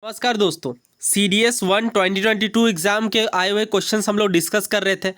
नमस्कार दोस्तों। CDS 1 2022 exam के आए हुए क्वेश्चंस हम लोग डिस्कस कर रहे थे।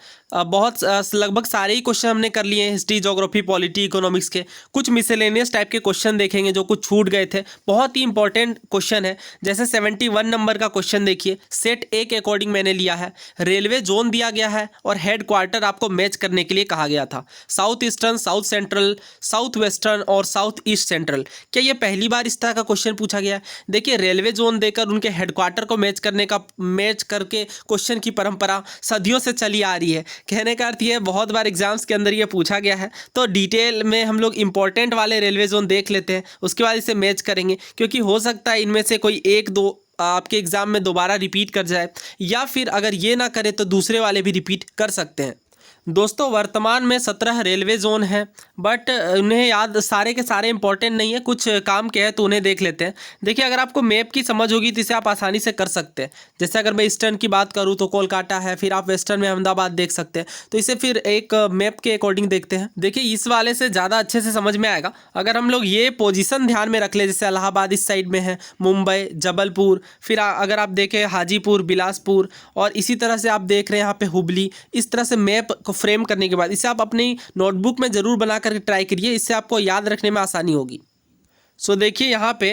लगभग सारे ही क्वेश्चन हमने कर लिए हैं, हिस्ट्री, ज्योग्राफी, पॉलिटी, इकोनॉमिक्स के। कुछ मिसेलेनियस टाइप के क्वेश्चन देखेंगे जो कुछ छूट गए थे। बहुत ही इंपॉर्टेंट क्वेश्चन है। जैसे 71 नंबर का क्वेश्चन देखिए, सेट ए के अकॉर्डिंग मैंने लिया है। रेलवे जोन दिया गया है और हेड क्वार्टर आपको मैच करने के लिए कहा गया था। South eastern, south central, south western और साउथ ईस्ट सेंट्रल। क्या ये पहली बार इस तरह का क्वेश्चन पूछा गया है? देखिए, रेलवे जोन देकर उनके हेडक्वार्टर को मैच करके क्वेश्चन की परंपरा सदियों से चली आ रही है। कहने का अर्थ ये है, बहुत बार एग्जाम्स के अंदर ये पूछा गया है। तो डिटेल में हम लोग इंपॉर्टेंट वाले रेलवे जोन देख लेते हैं, उसके बाद इसे मैच करेंगे, क्योंकि हो सकता है इनमें से कोई एक दो आपके एग्जाम में दोबारा रिपीट कर जाए, या फिर अगर ये ना करे तो दूसरे वाले भी रिपीट कर सकते हैं। दोस्तों, वर्तमान में 17 रेलवे जोन हैं, बट उन्हें याद सारे के सारे इंपॉर्टेंट नहीं है, कुछ काम के हैं तो उन्हें देख लेते हैं। देखिए, अगर आपको मैप की समझ होगी तो इसे आप आसानी से कर सकते हैं। जैसे अगर मैं ईस्टर्न की बात करूं तो कोलकाता है, फिर आप वेस्टर्न में अहमदाबाद देख सकते हैं। तो इसे फिर एक मैप के अकॉर्डिंग देखते हैं। देखिए, इस वाले से ज़्यादा अच्छे से समझ में आएगा अगर हम लोग ये पोजिशन ध्यान में रख ले। जैसे इलाहाबाद इस साइड में है, मुंबई, जबलपुर, फिर अगर आप देखें हाजीपुर, बिलासपुर, और इसी तरह से आप देख रहे हैं यहाँ पे हुबली। इस तरह से मैप फ्रेम करने के बाद इसे आप अपनी नोटबुक में ज़रूर बना करके ट्राई करिए, इससे आपको याद रखने में आसानी होगी। सो देखिए, यहाँ पे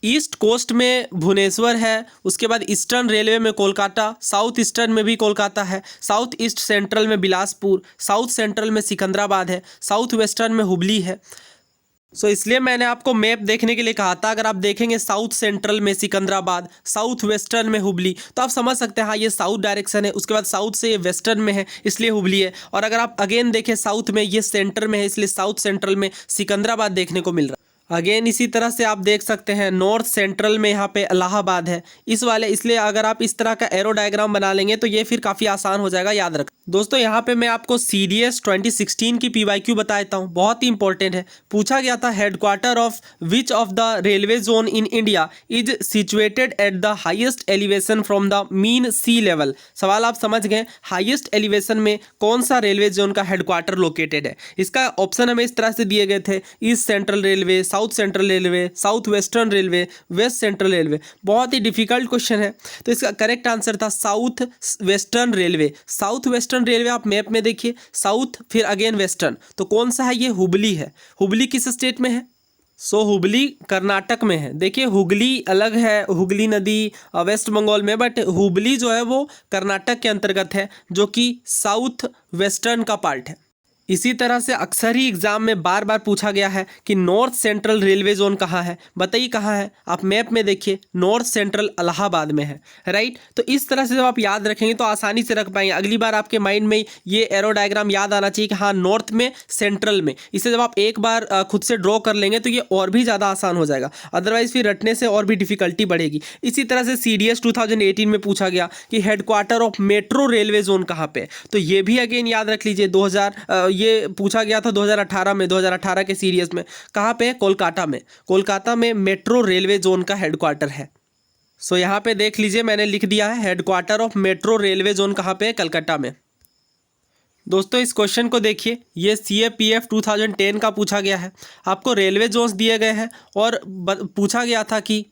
ईस्ट कोस्ट में भुवनेश्वर है, उसके बाद ईस्टर्न रेलवे में कोलकाता, साउथ ईस्टर्न में भी कोलकाता है, साउथ ईस्ट सेंट्रल में बिलासपुर, साउथ सेंट्रल में सिकंदराबाद है, साउथ वेस्टर्न में हुबली है। इसलिए मैंने आपको मैप देखने के लिए कहा था। अगर आप देखेंगे साउथ सेंट्रल में सिकंदराबाद, साउथ वेस्टर्न में हुबली, तो आप समझ सकते हैं हाँ ये साउथ डायरेक्शन है। उसके बाद साउथ से ये वेस्टर्न में है, इसलिए हुबली है। और अगर आप अगेन देखें साउथ में, ये सेंटर में है, इसलिए साउथ सेंट्रल में सिकंदराबाद देखने को मिल रहा है। अगेन इसी तरह से आप देख सकते हैं नॉर्थ सेंट्रल में यहाँ पे इलाहाबाद है इस वाले, इसलिए अगर आप इस तरह का एरो डायग्राम बना लेंगे तो ये फिर काफ़ी आसान हो जाएगा याद रख। दोस्तों, यहाँ पे मैं आपको CDS 2016 की PYQ बताता हूँ, बहुत ही इंपॉर्टेंट है। पूछा गया था, headquarter of which of the railway zone in India is situated at the highest elevation from the mean sea level. सवाल आप समझ गए, हाइएस्ट एलिवेशन में कौन सा रेलवे जोन का हेडक्वार्टर लोकेटेड है। इसका ऑप्शन हमें इस तरह से दिए गए थे, east central railway, south central railway, south western railway, west central railway. बहुत ही डिफिकल्ट क्वेश्चन है, तो इसका करेक्ट आंसर था south western railway. South western railway आप मैप में देखिए, साउथ फिर अगेन वेस्टर्न, तो कौन सा है? ये हुबली है। हुबली किस स्टेट में है? हुबली कर्नाटक में है। देखिए, हुगली अलग है, हुगली नदी वेस्ट बंगाल में, बट हुबली जो है वो कर्नाटक के अंतर्गत है, जो कि साउथ वेस्टर्न का पार्ट है। इसी तरह से अक्सर ही एग्जाम में बार बार पूछा गया है कि नॉर्थ सेंट्रल रेलवे जोन कहाँ है। बताइए कहाँ है? आप मैप में देखिए, नॉर्थ सेंट्रल इलाहाबाद में है, राइट। तो इस तरह से जब आप याद रखेंगे तो आसानी से रख पाएंगे। अगली बार आपके माइंड में ये एरो डायग्राम याद आना चाहिए कि हाँ नॉर्थ में, सेंट्रल में। इसे जब आप एक बार खुद से ड्रॉ कर लेंगे तो ये और भी ज़्यादा आसान हो जाएगा, अदरवाइज फिर रटने से और भी डिफिकल्टी बढ़ेगी। इसी तरह से CDS 2018 में पूछा गया कि headquarter of metro railway zone कहाँ पे, तो ये भी अगेन याद रख लीजिए। ये पूछा गया था 2018 में, 2018 के सीरीज में। कहाँ पे? कोलकाता में। कोलकाता में मेट्रो रेलवे जोन का हेडक्वार्टर है। यहाँ पे देख लीजिए, मैंने लिख दिया है headquarter of metro railway zone कहाँ पे है? कलकत्ता में। दोस्तों, इस क्वेश्चन को देखिए, ये CAPF 2010 का पूछा गया है। आपको रेलवे जोन्स दिए गए हैं और पूछा गया था कि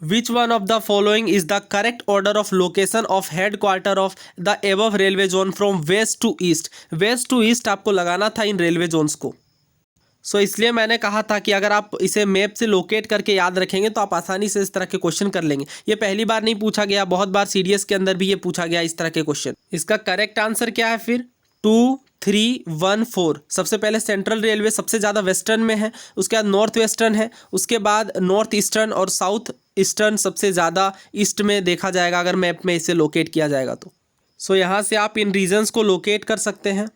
Which one of the following is the correct order of location of headquarter of the above railway zone from west to east? West to east आपको लगाना था इन रेलवे जोन्स को। इसलिए मैंने कहा था कि अगर आप इसे मैप से लोकेट करके याद रखेंगे तो आप आसानी से इस तरह के क्वेश्चन कर लेंगे। ये पहली बार नहीं पूछा गया, बहुत बार CDS के अंदर भी ये पूछा गया इस तरह के क्वेश्चन। इसका करेक्ट आंसर क्या है फिर? 2, 3, 1, 4। सबसे पहले सेंट्रल रेलवे सबसे ज़्यादा वेस्टर्न में है, उसके बाद नॉर्थ वेस्टर्न है, उसके बाद नॉर्थ ईस्टर्न और साउथ ईस्टर्न सबसे ज़्यादा ईस्ट में देखा जाएगा अगर मैप में इसे लोकेट किया जाएगा तो। यहाँ से आप इन रीजन्स को लोकेट कर सकते हैं।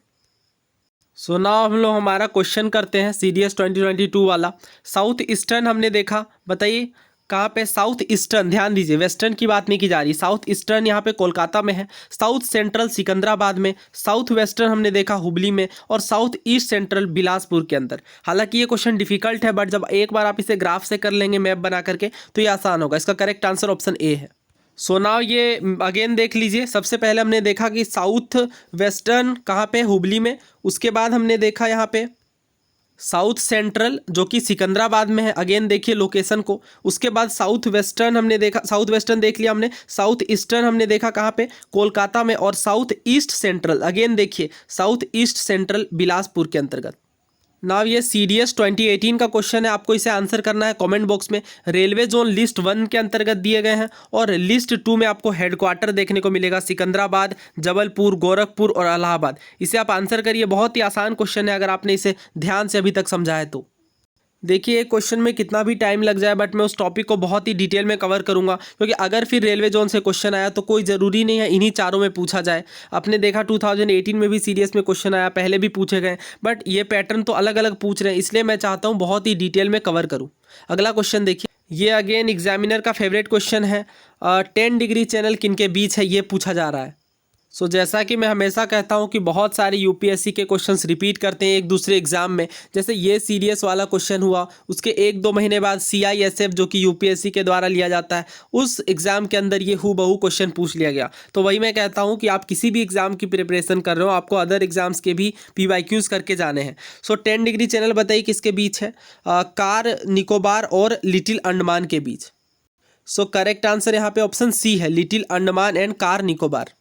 नाउ हम लोग हमारा क्वेश्चन करते हैं CDS 2022 वाला। साउथ ईस्टर्न हमने देखा, बताइए कहाँ पे? साउथ ईस्टर्न, ध्यान दीजिए, वेस्टर्न की बात नहीं की जा रही। साउथ ईस्टर्न यहाँ पे कोलकाता में है, साउथ सेंट्रल सिकंदराबाद में, साउथ वेस्टर्न हमने देखा हुबली में, और साउथ ईस्ट सेंट्रल बिलासपुर के अंदर। हालांकि ये क्वेश्चन डिफिकल्ट है, बट जब एक बार आप इसे ग्राफ से कर लेंगे मैप बना करके तो ये आसान होगा। इसका करेक्ट आंसर ऑप्शन A है। नाउ ये अगेन देख लीजिए, सबसे पहले हमने देखा कि साउथ वेस्टर्न कहाँ पे? हुबली में। उसके बाद हमने देखा यहाँ पे साउथ सेंट्रल जो कि सिकंदराबाद में है, अगेन देखिए लोकेशन को। उसके बाद साउथ वेस्टर्न हमने देखा, साउथ वेस्टर्न देख लिया हमने। साउथ ईस्टर्न हमने देखा कहाँ पे, कोलकाता में। और साउथ ईस्ट सेंट्रल, अगेन देखिए साउथ ईस्ट सेंट्रल बिलासपुर के अंतर्गत। नाउ ये CDS 2018 का क्वेश्चन है, आपको इसे आंसर करना है कमेंट बॉक्स में। रेलवे जोन लिस्ट 1 के अंतर्गत दिए गए हैं और लिस्ट 2 में आपको हेडक्वार्टर देखने को मिलेगा सिकंदराबाद, जबलपुर, गोरखपुर और इलाहाबाद। इसे आप आंसर करिए, बहुत ही आसान क्वेश्चन है अगर आपने इसे ध्यान से अभी तक समझा है तो। देखिए एक क्वेश्चन में कितना भी टाइम लग जाए, बट मैं उस टॉपिक को बहुत ही डिटेल में कवर करूंगा, क्योंकि अगर फिर रेलवे जोन से क्वेश्चन आया तो कोई ज़रूरी नहीं है इन्हीं चारों में पूछा जाए। आपने देखा 2018 में भी सीडीएस में क्वेश्चन आया, पहले भी पूछे गए, बट ये पैटर्न तो अलग अलग पूछ रहे हैं, इसलिए मैं चाहता हूँ बहुत ही डिटेल में कवर करूँ। अगला क्वेश्चन देखिए, ये अगेन एग्जामिनर का फेवरेट क्वेश्चन है। 10 डिग्री चैनल किनके बीच है, ये पूछा जा रहा है। जैसा कि मैं हमेशा कहता हूं कि बहुत सारे यूपीएससी के क्वेश्चंस रिपीट करते हैं एक दूसरे एग्जाम में। जैसे ये सीडीएस वाला क्वेश्चन हुआ, उसके 1-2 महीने बाद CISF जो कि यूपीएससी के द्वारा लिया जाता है, उस एग्ज़ाम के अंदर ये हूबहू क्वेश्चन पूछ लिया गया। तो वही मैं कहता हूँ कि आप किसी भी एग्ज़ाम की प्रिपरेशन कर रहे हो, आपको अदर एग्जाम्स के भी PYQs करके जाने हैं। 10 डिग्री चैनल बताइए किसके बीच है, कार निकोबार और लिटिल अंडमान के बीच। करेक्ट आंसर यहाँ पे ऑप्शन सी है, little Andaman and car Nicobar.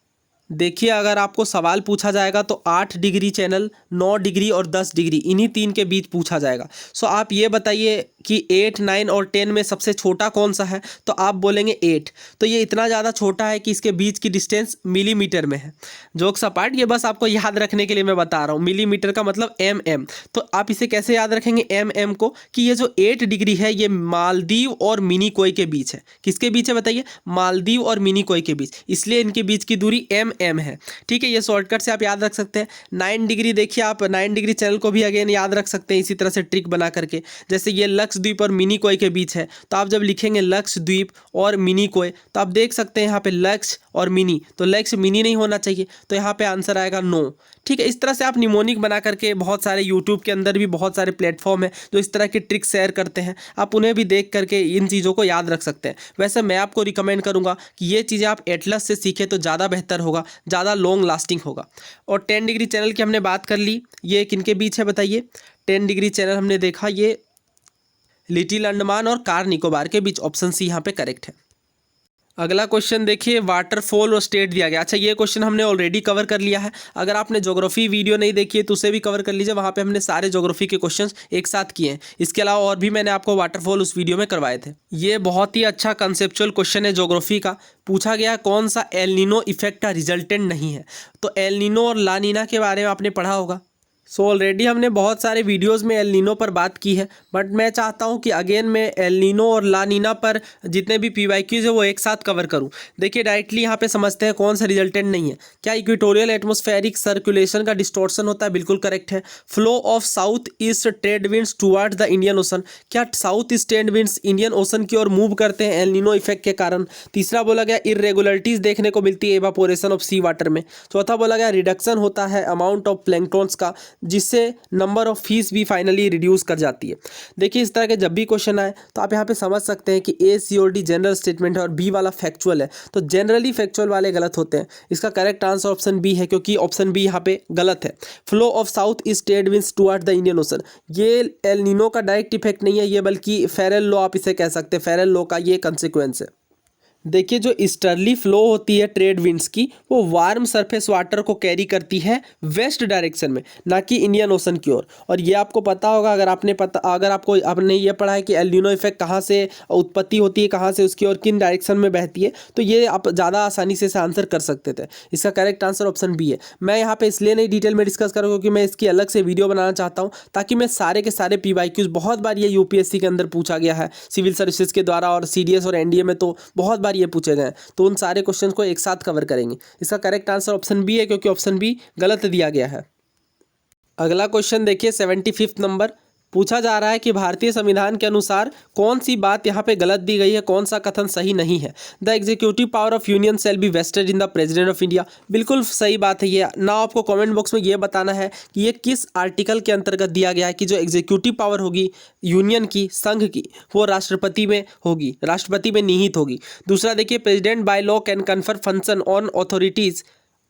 देखिए अगर आपको सवाल पूछा जाएगा तो 8 डिग्री चैनल, 9 डिग्री और 10 डिग्री, इन्हीं 3 के बीच पूछा जाएगा। आप ये बताइए कि 8, 9 और 10 में सबसे छोटा कौन सा है, तो आप बोलेंगे 8। तो ये इतना ज़्यादा छोटा है कि इसके बीच की डिस्टेंस मिलीमीटर में है। जोक्स अपार्ट, ये बस आपको याद रखने के लिए मैं बता रहा हूँ, मिलीमीटर का मतलब MM। तो आप इसे कैसे याद रखेंगे MM को, कि ये जो 8 डिग्री है ये मालदीव और मिनिकोय के बीच है। किसके बीच है बताइए, मालदीव और मिनिकोय के बीच, इसलिए इनके बीच की दूरी MM है। ठीक है, ये शॉर्टकट से आप याद रख सकते हैं। 9 डिग्री देखिए, आप 9 डिग्री चैनल को भी अगेन याद रख सकते हैं इसी तरह से ट्रिक बना करके। जैसे ये लक्षद्वीप और मिनिकोय के बीच है, तो आप जब लिखेंगे लक्षद्वीप और मिनिकोय, तो आप देख सकते हैं यहाँ पे लक्ष्य और मिनी, तो लक्ष्य मिनी नहीं होना चाहिए, तो यहाँ पे आंसर आएगा 9। ठीक है, इस तरह से आप निमोनिक बना करके, बहुत सारे यूट्यूब के अंदर भी बहुत सारे प्लेटफॉर्म है जो इस तरह की ट्रिक शेयर करते हैं, आप उन्हें भी देख करके इन चीज़ों को याद रख सकते हैं। वैसे मैं आपको रिकमेंड करूँगा कि ये चीज़ें आप एटलस से सीखें तो ज़्यादा बेहतर होगा, ज़्यादा लॉन्ग लास्टिंग होगा। और 10 डिग्री चैनल की हमने बात कर ली, ये किनके बीच है बताइए। 10 डिग्री चैनल हमने देखा, ये लिटिल अंडमान और कार निकोबार के बीच, ऑप्शन सी यहाँ पे करेक्ट है। अगला क्वेश्चन देखिए, वाटरफॉल और स्टेट दिया गया। अच्छा, ये क्वेश्चन हमने ऑलरेडी कवर कर लिया है। अगर आपने ज्योग्राफी वीडियो नहीं देखी है तो उसे भी कवर कर लीजिए, वहाँ पे हमने सारे ज्योग्राफी के क्वेश्चंस एक साथ किए हैं। इसके अलावा और भी मैंने आपको वाटरफॉल उस वीडियो में करवाए थे। ये बहुत ही अच्छा कंसेप्चुअल क्वेश्चन है ज्योग्राफी का। पूछा गया कौन सा एल नीनो इफेक्ट का रिजल्टेंट नहीं है, तो एल नीनो और ला नीना के बारे में आपने पढ़ा होगा। ऑलरेडी हमने बहुत सारे वीडियोस में एल नीनो पर बात की है, बट मैं चाहता हूं कि अगेन मैं एल नीनो और ला नीना पर जितने भी PYQs है वो एक साथ कवर करूं। देखिए डायरेक्टली यहां पे समझते हैं कौन सा रिजल्टेंट नहीं है। क्या इक्वेटोरियल एटमॉस्फेरिक सर्कुलेशन का डिस्टॉर्शन होता है, बिल्कुल करेक्ट है। Flow of south east trade winds towards the Indian Ocean, क्या south east trade winds Indian Ocean की ओर मूव करते हैं एल नीनो इफेक्ट के कारण। तीसरा बोला गया इरेगुलरिटीज देखने को मिलती है एवापोरेशन ऑफ सी वाटर में। चौथा बोला गया रिडक्शन होता है अमाउंट ऑफ प्लैंक्टन्स का, जिससे नंबर ऑफ फिश भी फाइनली रिड्यूस कर जाती है। देखिए इस तरह के जब भी क्वेश्चन आए तो आप यहाँ पे समझ सकते हैं कि A C और D जनरल स्टेटमेंट है और B वाला फैक्चुअल है, तो जनरली फैक्चुअल वाले गलत होते हैं। इसका करेक्ट आंसर ऑप्शन B है, क्योंकि ऑप्शन B यहाँ पे गलत है। Flow of south east trade winds towards the Indian ocean, ये एल नीनो का डायरेक्ट इफेक्ट नहीं है, ये बल्कि फेरल लॉ आप इसे कह सकते हैं, फेरल लॉ का ये कंसिक्वेंस है। देखिए जो ईस्टर्ली फ्लो होती है ट्रेड विंड्स की, वो वार्म सरफेस वाटर को कैरी करती है वेस्ट डायरेक्शन में, ना कि इंडियन ओशन की ओर। और ये आपको पता होगा, अगर आपने ये पढ़ा है कि एल नीनो इफेक्ट कहाँ से उत्पत्ति होती है, कहाँ से उसकी और किन डायरेक्शन में बहती है, तो ये आप ज़्यादा आसानी से इसे आंसर कर सकते थे। इसका करेक्ट आंसर ऑप्शन B है। मैं यहाँ पे इसलिए नहीं डिटेल में डिस्कस करूँगा क्योंकि मैं इसकी अलग से वीडियो बनाना चाहता हूँ, ताकि मैं सारे के सारे PYQs, बहुत बार ये UPSC के अंदर पूछा गया है सिविल सर्विसेज के द्वारा, और CDS और NDA में तो बहुत बार ये पूछे गए हैं, तो उन सारे क्वेश्चंस को एक साथ कवर करेंगे। इसका करेक्ट आंसर ऑप्शन B है, क्योंकि ऑप्शन B गलत दिया गया है। अगला क्वेश्चन देखिए, 75वां नंबर पूछा जा रहा है कि भारतीय संविधान के अनुसार कौन सी बात यहाँ पे गलत दी गई है, कौन सा कथन सही नहीं है। The executive power of union shall be vested in the president of India, बिल्कुल सही बात है ये ना। आपको कमेंट बॉक्स में ये बताना है कि ये किस आर्टिकल के अंतर्गत दिया गया है कि जो एग्जीक्यूटिव पावर होगी यूनियन की, संघ की, वो राष्ट्रपति में होगी, राष्ट्रपति में निहित होगी। दूसरा देखिए, president by law can confer function on authorities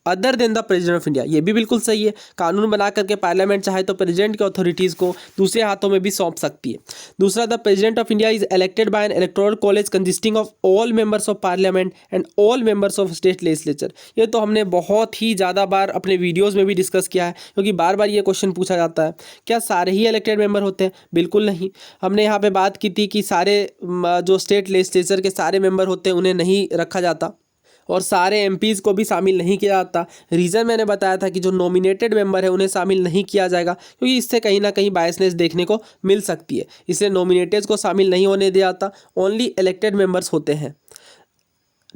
other than the president of India, ये भी बिल्कुल सही है। कानून बना करके पार्लियामेंट चाहे तो प्रेसिडेंट की अथॉरिटीज़ को दूसरे हाथों में भी सौंप सकती है। दूसरा, the president of India is elected by N electoral college consisting of all members of parliament and all members of state legislature. ये तो हमने बहुत ही ज़्यादा बार अपने वीडियोज़ में भी डिस्कस किया है, क्योंकि बार बार ये क्वेश्चन पूछा जाता है। क्या सारे ही इलेक्टेड मेंबर होते हैं? बिल्कुल नहीं। हमने यहाँ पे बात की थी कि सारे जो स्टेट लेजिस्लेचर के सारे मेंबर होते हैं उन्हें नहीं रखा जाता, और सारे एमपीज़ को भी शामिल नहीं किया जाता। रीज़न मैंने बताया था कि जो नॉमिनेटेड मेंबर है उन्हें शामिल नहीं किया जाएगा, क्योंकि इससे कहीं ना कहीं बायसनेस देखने को मिल सकती है, इसलिए नॉमिनेटेड को शामिल नहीं होने दिया जाता। ओनली इलेक्टेड मेंबर्स होते हैं।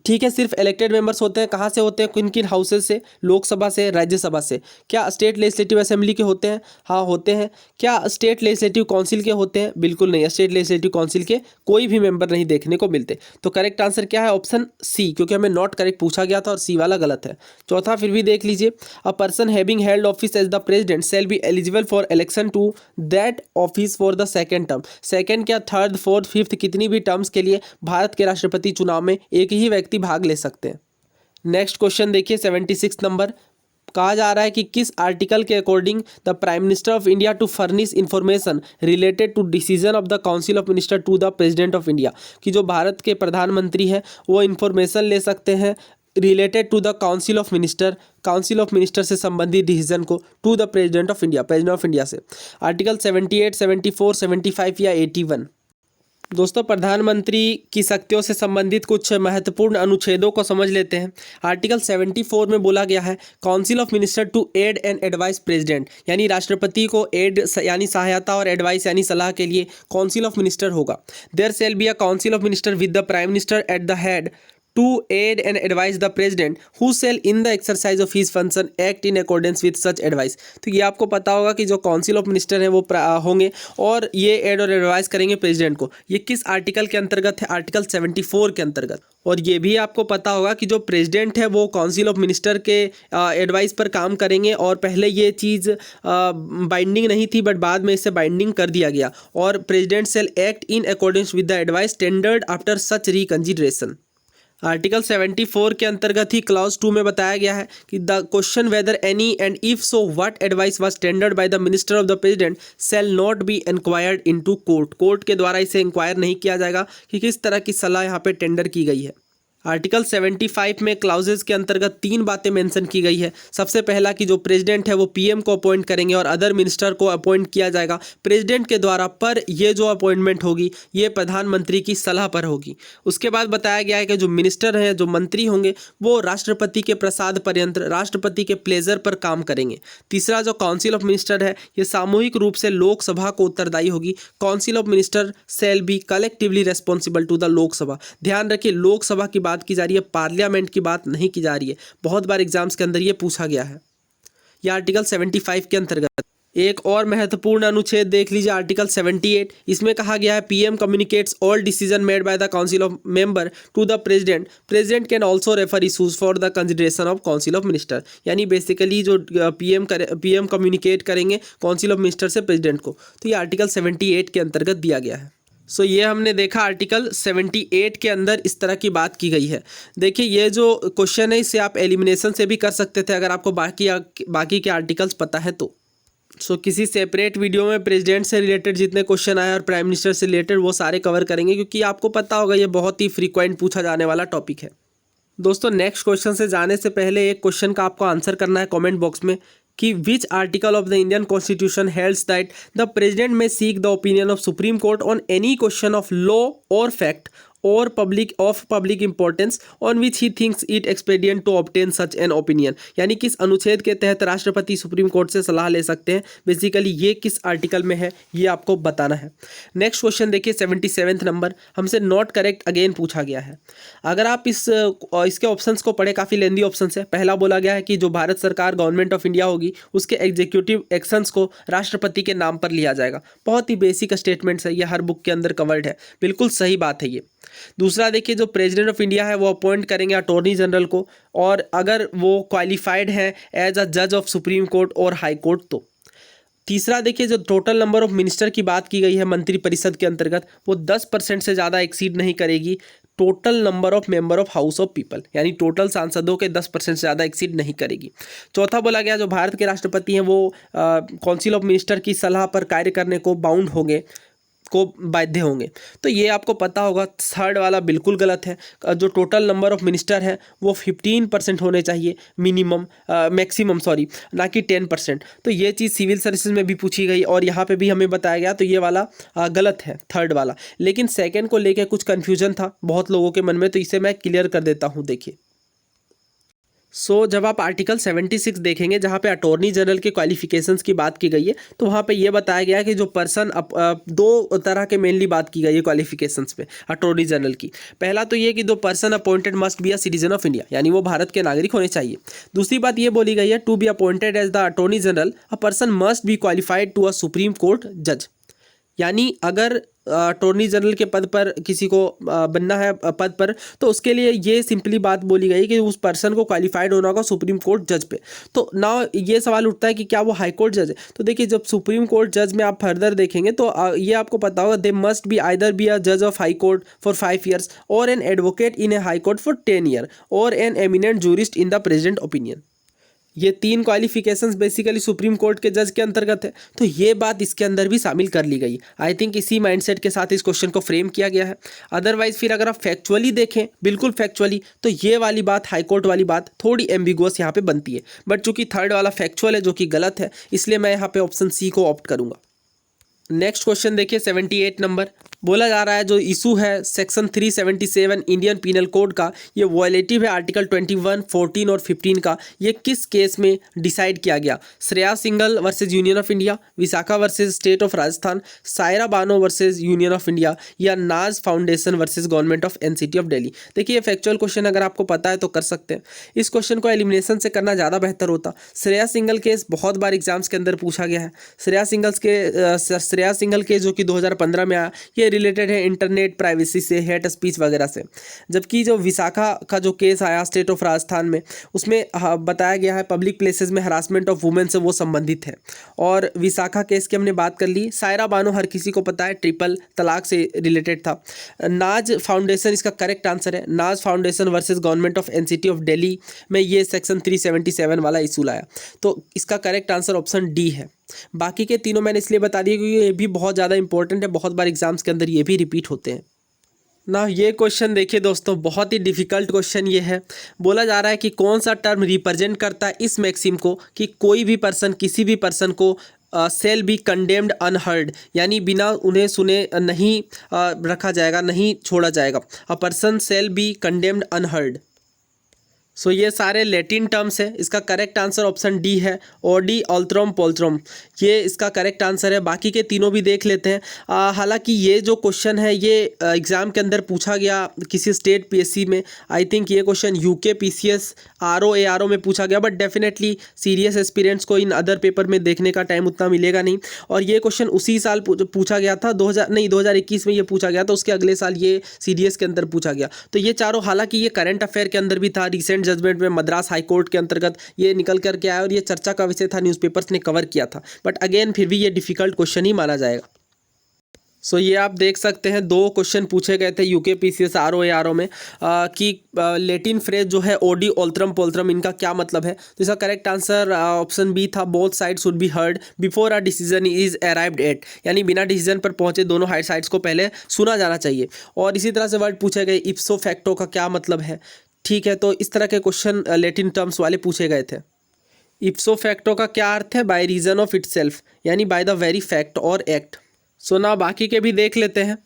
ठीक है, सिर्फ इलेक्टेड मेंबर्स होते हैं। कहाँ से होते हैं? किन किन हाउसेज से? लोकसभा से, राज्यसभा से। क्या स्टेट लेजिस्लेटिव असेंबली के होते हैं? हाँ, होते हैं। क्या स्टेट लेजिस्लेटिव काउंसिल के होते हैं? बिल्कुल नहीं। स्टेट लेजिस्लेटिव काउंसिल के कोई भी मेंबर नहीं देखने को मिलते। तो करेक्ट आंसर क्या है? ऑप्शन सी, क्योंकि हमें नॉट करेक्ट पूछा गया था और सी वाला गलत है। चौथा फिर भी देख लीजिए, a person having held office as the president shall be eligible for election to that office for the second term. Second क्या थर्ड, फोर्थ, फिफ्थ, कितनी भी टर्म्स के लिए भारत के राष्ट्रपति चुनाव में एक ही व्यक्ति भाग ले सकते हैं। नेक्स्ट क्वेश्चन देखिए, 76 नंबर। कहा जा रहा है कि किस आर्टिकल के according the prime minister of India to furnish information related to decision of the council of minister to the president of India, कि जो भारत के प्रधानमंत्री हैं वो इंफॉर्मेशन ले सकते हैं related to the council of minister से संबंधित डिसीजन को to the president of India से। आर्टिकल 78, 74, 75 या 81। दोस्तों, प्रधानमंत्री की शक्तियों से संबंधित कुछ महत्वपूर्ण अनुच्छेदों को समझ लेते हैं। आर्टिकल 74 में बोला गया है council of minister to aid and advice president, यानी राष्ट्रपति को एड यानी सहायता और एडवाइस यानी सलाह के लिए काउंसिल ऑफ मिनिस्टर होगा। There shall be a council of minister with the prime minister at the head to aid and advise the president who shall in the exercise of his function act in accordance with such advice। तो ये आपको पता होगा कि जो council of minister है वो होंगे और ये एड और एडवाइस करेंगे प्रेसिडेंट को। ये किस आर्टिकल के अंतर्गत है? आर्टिकल 74 के अंतर्गत। और ये भी आपको पता होगा कि जो प्रेसिडेंट है वो काउंसिल ऑफ मिनिस्टर के एडवाइस पर काम करेंगे, और पहले ये चीज़ बाइंडिंग नहीं थी, बट बाद में इसे बाइंडिंग कर दिया गया। और president shall act in accordance with the advice tendered after such reconsideration. Article 74 के अंतर्गत ही क्लॉज 2 में बताया गया है कि the question whether any and if so what advice was tendered by the minister of the president shall not be inquired into court. Court के द्वारा इसे इंक्वायर नहीं किया जाएगा कि किस तरह की सलाह यहाँ पे टेंडर की गई है। आर्टिकल 75 में क्लाउजेज के अंतर्गत 3 बातें मेंशन की गई है। सबसे पहला कि जो प्रेसिडेंट है वो पीएम को अपॉइंट करेंगे और अदर मिनिस्टर को अपॉइंट किया जाएगा प्रेसिडेंट के द्वारा, पर ये जो अपॉइंटमेंट होगी ये प्रधानमंत्री की सलाह पर होगी। उसके बाद बताया गया है कि जो मिनिस्टर हैं, जो मंत्री होंगे, वो राष्ट्रपति के प्रसाद पर्यंत, राष्ट्रपति के प्लेजर पर काम करेंगे। तीसरा, जो काउंसिल ऑफ मिनिस्टर है ये सामूहिक रूप से लोकसभा को उत्तरदायी होगी। Council of minister shall be collectively responsible to the Lok Sabha. ध्यान रखिए, लोकसभा की बात की जा रही है, पार्लियामेंट की बात नहीं की जा रही है। बहुत बार एग्जाम्स के अंदर ये पूछा गया है। यह आर्टिकल 75 के अंतर्गत। एक और महत्वपूर्ण अनुच्छेद देख लीजिए, आर्टिकल 78। इसमें कहा गया है PM communicates all decision made by the council of member to the president. President can also refer issues for the consideration of council of minister. यानी बेसिकली जो पीएम कम्युनिकेट करेंगे काउंसिल ऑफ मिनिस्टर से प्रेसिडेंट को, तो ये article 78 के अंतर्गत दिया गया है। सो ये हमने देखा आर्टिकल 78 के अंदर इस तरह की बात की गई है। देखिए, ये जो क्वेश्चन है इसे आप एलिमिनेशन से भी कर सकते थे अगर आपको बाकी के आर्टिकल्स पता है तो। किसी सेपरेट वीडियो में प्रेसिडेंट से रिलेटेड जितने क्वेश्चन आए और प्राइम मिनिस्टर से रिलेटेड वो सारे कवर करेंगे, क्योंकि आपको पता होगा ये बहुत ही फ्रीक्वेंट पूछा जाने वाला टॉपिक है। दोस्तों, नेक्स्ट क्वेश्चन से जाने से पहले एक क्वेश्चन का आपको आंसर करना है कमेंट बॉक्स में कि which article of the Indian constitution holds that the president may seek the opinion of Supreme Court on any question of law और फैक्ट और public importance on which he thinks it expedient to obtain such an opinion. यानी किस अनुच्छेद के तहत राष्ट्रपति supreme court से सलाह ले सकते हैं। बेसिकली ये किस आर्टिकल में है ये आपको बताना है। नेक्स्ट क्वेश्चन देखिए, 77 नंबर। हमसे नॉट करेक्ट अगेन पूछा गया है। अगर आप इसके ऑप्शंस को पढ़े, काफ़ी लेंदी ऑप्शन है। पहला बोला गया है कि जो भारत सरकार गवर्नमेंट ऑफ इंडिया होगी उसके एग्जीक्यूटिव एक्शंस को राष्ट्रपति के नाम पर लिया जाएगा। बहुत ही बेसिक स्टेटमेंट्स है, ये हर बुक के अंदर कवर्ड है। बिल्कुल सही बात है ये। दूसरा देखिए, जो प्रेसिडेंट ऑफ इंडिया है वो अपॉइंट करेंगे अटॉर्नी जनरल को, और अगर वो क्वालिफाइड है एज अ जज ऑफ सुप्रीम कोर्ट और हाई कोर्ट तो। तीसरा देखिए, जो टोटल नंबर ऑफ मिनिस्टर की बात की गई है मंत्रिपरिषद के अंतर्गत वो 10% से ज़्यादा एक्सीड नहीं करेगी। Total number of member of House of people, यानी टोटल सांसदों के 10% से ज़्यादा एक्सीड नहीं करेगी। चौथा बोला गया जो भारत के राष्ट्रपति हैं वो काउंसिल ऑफ मिनिस्टर की सलाह पर कार्य करने को बाउंड होंगे, को बाध्य होंगे। तो ये आपको पता होगा, थर्ड वाला बिल्कुल गलत है। जो टोटल नंबर ऑफ मिनिस्टर है वो 15% होने चाहिए मिनिमम, मैक्सिमम सॉरी, ना कि 10%। तो ये चीज़ सिविल सर्विसेज में भी पूछी गई और यहाँ पे भी हमें बताया गया, तो ये वाला गलत है, थर्ड वाला। लेकिन सेकंड को लेके कुछ कन्फ्यूजन था बहुत लोगों के मन में, तो इसे मैं क्लियर कर देता हूँ। देखिए जब आप आर्टिकल 76 देखेंगे जहाँ पे अटॉर्नी जनरल के क्वालिफिकेशंस की बात की गई है, तो वहाँ पे ये बताया गया है कि जो पर्सन दो तरह के मेनली बात की गई है क्वालिफिकेशंस पे अटॉर्नी जनरल की। पहला तो ये कि दो person appointed must be a citizen of India, यानी वो भारत के नागरिक होने चाहिए। दूसरी बात ये बोली गई है, to be appointed as the attorney general a person must be qualified to a supreme court जज, यानी अगर अटॉर्नी जनरल के पद पर किसी को बनना है पद पर, तो उसके लिए ये सिंपली बात बोली गई कि उस पर्सन को क्वालिफाइड होना होगा सुप्रीम कोर्ट जज पे। तो ना ये सवाल उठता है कि क्या वो हाई कोर्ट जज है। तो देखिए जब सुप्रीम कोर्ट जज में आप फर्दर देखेंगे तो ये आपको पता होगा, they must be either be a जज of High Court for 5 years और an advocate in a High Court for 10 years और an eminent jurist in the present opinion. ये 3 क्वालिफिकेशंस बेसिकली सुप्रीम कोर्ट के जज के अंतर्गत है, तो ये बात इसके अंदर भी शामिल कर ली गई। आई थिंक इसी माइंडसेट के साथ इस क्वेश्चन को फ्रेम किया गया है। अदरवाइज फिर अगर आप फैक्चुअली देखें, बिल्कुल फैक्चुअली, तो ये वाली बात, हाई कोर्ट वाली बात थोड़ी एम्बिगुअस यहाँ पे बनती है। बट चूंकि थर्ड वाला फैक्चुअल है जो कि गलत है, इसलिए मैं यहाँ पे ऑप्शन सी को ऑप्ट करूँगा। नेक्स्ट क्वेश्चन देखिए 78 नंबर। बोला जा रहा है जो इशू है सेक्शन 377 इंडियन पीनल कोड का, ये वॉयलेटिव है आर्टिकल 21, 14 और 15 का। ये किस केस में डिसाइड किया गया? Shreya Singhal versus union of India, Vishakha versus state of Rajasthan, Saira Bano versus union of India, या नाज foundation versus government of NCT of Delhi. देखिए ये फैक्चुअल क्वेश्चन अगर आपको पता है तो कर सकते हैं। इस क्वेश्चन को एलिमिनेशन से करना ज़्यादा बेहतर होता। श्रेया सिंघल केस बहुत बार एग्जाम्स के अंदर पूछा गया है। श्रेया सिंघल केस जो कि 2015 में आया, ये रिलेटेड है इंटरनेट प्राइवेसी से, हेट स्पीच वगैरह से। जबकि जो विशाखा का जो केस आया स्टेट ऑफ राजस्थान में, उसमें बताया गया है पब्लिक प्लेसेस में हरासमेंट ऑफ वुमेन से वो संबंधित है। और विशाखा केस की हमने बात कर ली। सायरा बानो हर किसी को पता है ट्रिपल तलाक से रिलेटेड था। नाज फाउंडेशन इसका करेक्ट आंसर है। नाज foundation versus government of NCT of Delhi में ये सेक्शन 377 वाला इशू लाया। तो इसका करेक्ट आंसर ऑप्शन डी है। बाकी के तीनों मैंने इसलिए बता दिया क्योंकि ये भी बहुत ज़्यादा इंपॉर्टेंट है, बहुत बार एग्जाम्स के अंदर ये भी रिपीट होते हैं ना। ये क्वेश्चन देखिए दोस्तों, बहुत ही डिफिकल्ट क्वेश्चन ये है। बोला जा रहा है कि कौन सा टर्म रिप्रेजेंट करता है इस मैक्सिम को कि कोई भी पर्सन किसी भी पर्सन को सेल बी कंडेम्ड अनहर्ड, यानी बिना उन्हें सुने नहीं रखा जाएगा, नहीं छोड़ा जाएगा। A person shall be condemned unheard. So ये सारे लैटिन टर्म्स है। इसका करेक्ट आंसर ऑप्शन डी है, ओडी अल्ट्रम पोल्ट्रम, ये इसका करेक्ट आंसर है। बाकी के तीनों भी देख लेते हैं। हालांकि ये जो क्वेश्चन है ये एग्ज़ाम के अंदर पूछा गया किसी स्टेट पीएससी में। आई थिंक ये क्वेश्चन यूके पीसीएस आरओ में पूछा गया, बट डेफिनेटली सीरियस एस्पिरेंट्स को इन अदर पेपर में देखने का टाइम उतना मिलेगा नहीं। और ये क्वेश्चन उसी साल पूछा गया था, 2021 में ये पूछा गया था, उसके अगले साल ये सीडीएस के अंदर पूछा गया। तो ये चारों, हालांकि ये करंट अफेयर के अंदर भी था, रिसेंट जजमेंट में मद्रास हाई कोर्ट के अंतर्गत ये निकल करके आया और ये चर्चा का विषय था, न्यूज़पेपर्स ने कवर किया था। बट अगेन फिर भी ये डिफिकल्ट क्वेश्चन ही माना जाएगा। सो ये आप देख सकते हैं 2 क्वेश्चन पूछे गए थे यूके पीसीएस आरओ में कि लैटिन फ्रेज जो है ओडी ओल्ट्रम पोल्ट्रम, इनका क्या मतलब है। तो इसका करेक्ट आंसर ऑप्शन बी था, both side should be heard before a decision is arrived at, यानी बिना डिसीजन पर पहुंचे दोनों साइड्स को पहले सुना जाना चाहिए। और इसी तरह से वर्ड पूछे गए इप्सो फैक्टो का क्या मतलब है। ठीक है, तो इस तरह के क्वेश्चन लैटिन टर्म्स वाले पूछे गए थे। इप्सो फैक्टो का क्या अर्थ है? बाय रीजन ऑफ इटसेल्फ, यानी बाय द वेरी फैक्ट और एक्ट। सो ना बाकी के भी देख लेते हैं।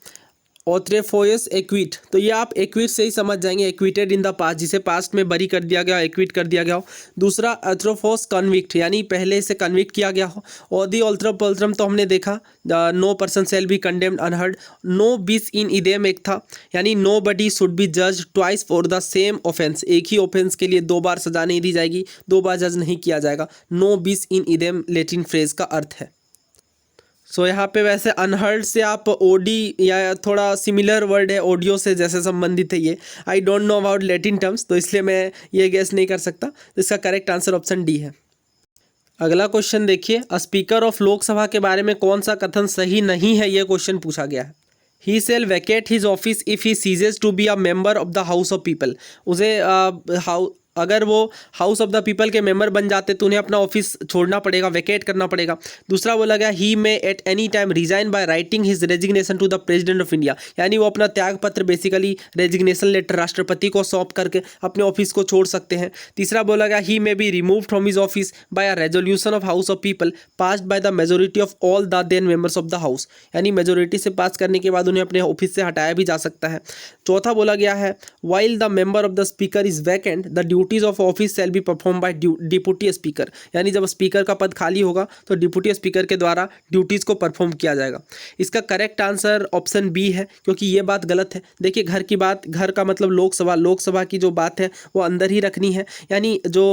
ओथ्रेफोयस एक्विट, तो ये आप एक्विट से ही समझ जाएंगे, एक्विटेड इन द पास्ट, जिसे पास्ट में बरी कर दिया गया, एक्विट कर दिया गया हो। दूसरा एथ्रोफोस कन्विक्ट, यानी पहले से कन्विक्ट किया गया हो। ओदी ओल्ट्रम पोल्ट्रम तो हमने देखा, no person shall be condemned unheard. No bis in idem एक था, यानी नो बडी शुड बी जज twice for the same offence, एक ही ऑफेंस के लिए 2 बार सजा नहीं दी जाएगी, 2 बार जज नहीं किया जाएगा। No bis in इडेम Latin phrase का अर्थ है। सो यहाँ पे वैसे अनहर्ड से आप ओडी या थोड़ा सिमिलर वर्ड है ऑडियो से जैसे संबंधित है ये। I don't know about Latin terms, तो इसलिए मैं ये गेस नहीं कर सकता। तो इसका करेक्ट आंसर ऑप्शन डी है। अगला क्वेश्चन देखिए, स्पीकर ऑफ लोकसभा के बारे में कौन सा कथन सही नहीं है, ये क्वेश्चन पूछा गया है। He shall vacate his office if he ceases to be a member of the house of people. उसे अगर वो हाउस ऑफ द पीपल के मेंबर बन जाते तो उन्हें अपना ऑफिस छोड़ना पड़ेगा, वैकेट करना पड़ेगा। दूसरा बोला गया he may at any time resign by writing his resignation to the president of India, यानी वो अपना त्याग पत्र बेसिकली रेजिग्नेशन लेटर राष्ट्रपति को सौंप करके अपने ऑफिस को छोड़ सकते हैं। तीसरा बोला गया he may be remove from his office by a resolution of House of People passed by the majority of all the then members of the House, यानी मेजोरिटी से पास करने के बाद उन्हें अपने ऑफिस से हटाया भी जा सकता है। चौथा बोला गया है while the member of the speaker is vacant the duties of office shall be perform by deputy speaker, यानी जब स्पीकर का पद खाली होगा तो डिप्टी स्पीकर के द्वारा ड्यूटीज को परफॉर्म किया जाएगा। इसका करेक्ट आंसर ऑप्शन बी है, क्योंकि ये बात गलत है। देखिए घर की बात, घर का मतलब लोकसभा की जो बात है वो अंदर ही रखनी है, यानी जो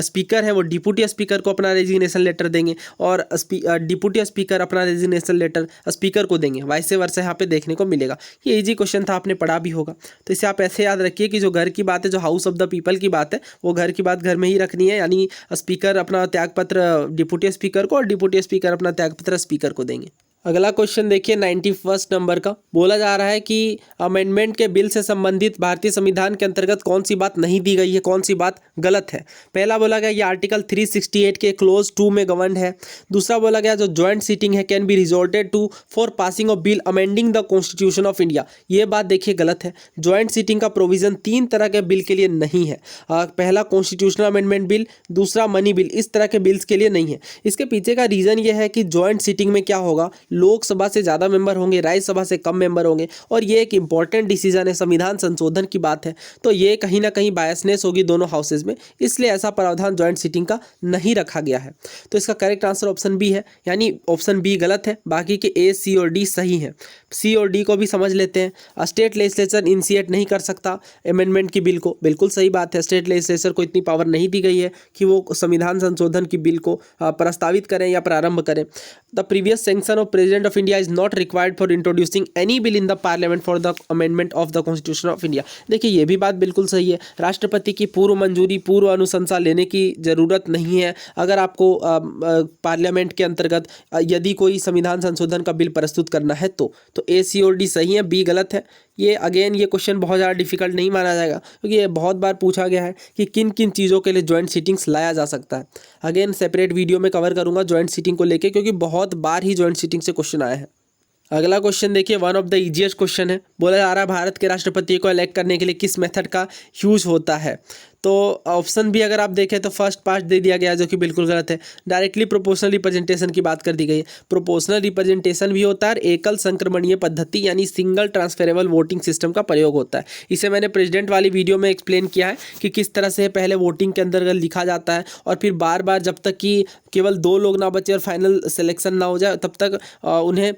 स्पीकर है वो डिप्टी स्पीकर को अपना रेजिग्नेशन लेटर देंगे और डिप्टी स्पीकर अपना रेजिग्नेशन लेटर स्पीकर को देंगे, वैसे वर्षा यहाँ पे देखने को मिलेगा। ये इजी क्वेश्चन था, आपने पढ़ा भी होगा। तो इसे आप ऐसे याद रखिए कि जो घर की बात है, जो हाउस ऑफ द पीपल की बात है, वो घर की बात घर में ही रखनी है, यानी स्पीकर अपना त्यागपत्र डिप्टी स्पीकर को और डिप्टी स्पीकर अपना त्यागपत्र स्पीकर को देंगे। अगला क्वेश्चन देखिए 91 नंबर का, बोला जा रहा है कि अमेंडमेंट के बिल से संबंधित भारतीय संविधान के अंतर्गत कौन सी बात नहीं दी गई है, कौन सी बात गलत है। पहला बोला गया ये आर्टिकल 368 के क्लोज 2 में गवर्न है। दूसरा बोला गया जो ज्वाइंट सीटिंग है can be resorted to for passing of bill amending the constitution of India, ये बात देखिए गलत है। ज्वाइंट सीटिंग का प्रोविजन 3 तरह के बिल के लिए नहीं है। पहला कॉन्स्टिट्यूशनल अमेंडमेंट बिल, दूसरा मनी बिल, इस तरह के बिल्स के लिए नहीं है। इसके पीछे का रीज़न ये है कि ज्वाइंट सीटिंग में क्या होगा, लोकसभा से ज़्यादा मेंबर होंगे, राज्यसभा से कम मेंबर होंगे, और ये एक इंपॉर्टेंट डिसीजन है, संविधान संशोधन की बात है, तो ये कहीं ना कहीं बायसनेस होगी दोनों हाउसेज में, इसलिए ऐसा प्रावधान ज्वाइंट सीटिंग का नहीं रखा गया है। तो इसका करेक्ट आंसर ऑप्शन बी है, यानी ऑप्शन बी गलत है, बाकी के ए, सी और डी सही हैं। सी और डी को भी समझ लेते हैं। स्टेट लेजिस्लेचर इनिशिएट नहीं कर सकता अमेंडमेंट की बिल को, बिल्कुल सही बात है। स्टेट लेजिस्लेचर को इतनी पावर नहीं दी गई है कि वो संविधान संशोधन की बिल को प्रस्तावित करें या प्रारंभ करें। The previous sanction of president of India is not required for introducing any bill in the parliament for the amendment of the constitution of India. देखिए ये भी बात बिल्कुल सही है, राष्ट्रपति की पूर्व मंजूरी, पूर्व अनुशंसा लेने की ज़रूरत नहीं है अगर आपको पार्लियामेंट के अंतर्गत यदि कोई संविधान संशोधन का बिल प्रस्तुत करना है तो ए, सी और डी सही है, बी गलत है। ये अगेन ये क्वेश्चन बहुत ज़्यादा डिफिकल्ट नहीं माना जाएगा, क्योंकि ये बहुत बार पूछा गया है कि किन किन चीज़ों के लिए ज्वाइंट सीटिंग्स लाया जा सकता है। अगेन सेपरेट वीडियो में कवर करूंगा ज्वाइंट सीटिंग को लेके, क्योंकि बहुत बार ही ज्वाइंट सीटिंग से क्वेश्चन आया है। अगला क्वेश्चन देखिए, one of the easiest question है। बोला जा रहा है भारत के राष्ट्रपति को इलेक्ट करने के लिए किस मेथड का यूज होता है। तो ऑप्शन भी अगर आप देखें तो फर्स्ट पार्ट दे दिया गया है, जो कि बिल्कुल गलत है। डायरेक्टली प्रोपोर्शनल रिप्रेजेंटेशन की बात कर दी गई है। प्रोपोर्शनल रिप्रेजेंटेशन भी होता है, एकल संक्रमणीय पद्धति यानी सिंगल ट्रांसफरेबल वोटिंग सिस्टम का प्रयोग होता है। इसे मैंने प्रेसिडेंट वाली वीडियो में एक्सप्लेन किया है कि किस तरह से पहले वोटिंग के अंदर लिखा जाता है और फिर बार बार जब तक कि केवल 2 लोग ना बचे और फाइनल सिलेक्शन ना हो जाए तब तक उन्हें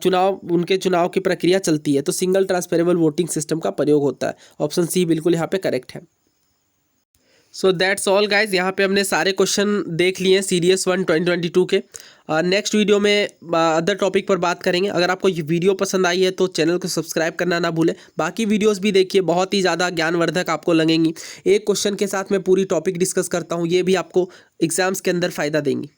उनके चुनाव की प्रक्रिया चलती है। तो सिंगल ट्रांसफरेबल वोटिंग सिस्टम का प्रयोग होता है। ऑप्शन सी बिल्कुल यहाँ पे करेक्ट है। सो दैट्स ऑल गाइज, यहाँ पे हमने सारे क्वेश्चन देख लिए हैं CDS 1 2022 के। नेक्स्ट वीडियो में अदर टॉपिक पर बात करेंगे। अगर आपको ये वीडियो पसंद आई है तो चैनल को सब्सक्राइब करना ना भूलें। बाकी वीडियोस भी देखिए, बहुत ही ज़्यादा ज्ञानवर्धक आपको लगेंगी। एक क्वेश्चन के साथ मैं पूरी टॉपिक डिस्कस करता हूँ, ये भी आपको एग्जाम्स के अंदर फ़ायदा देंगी।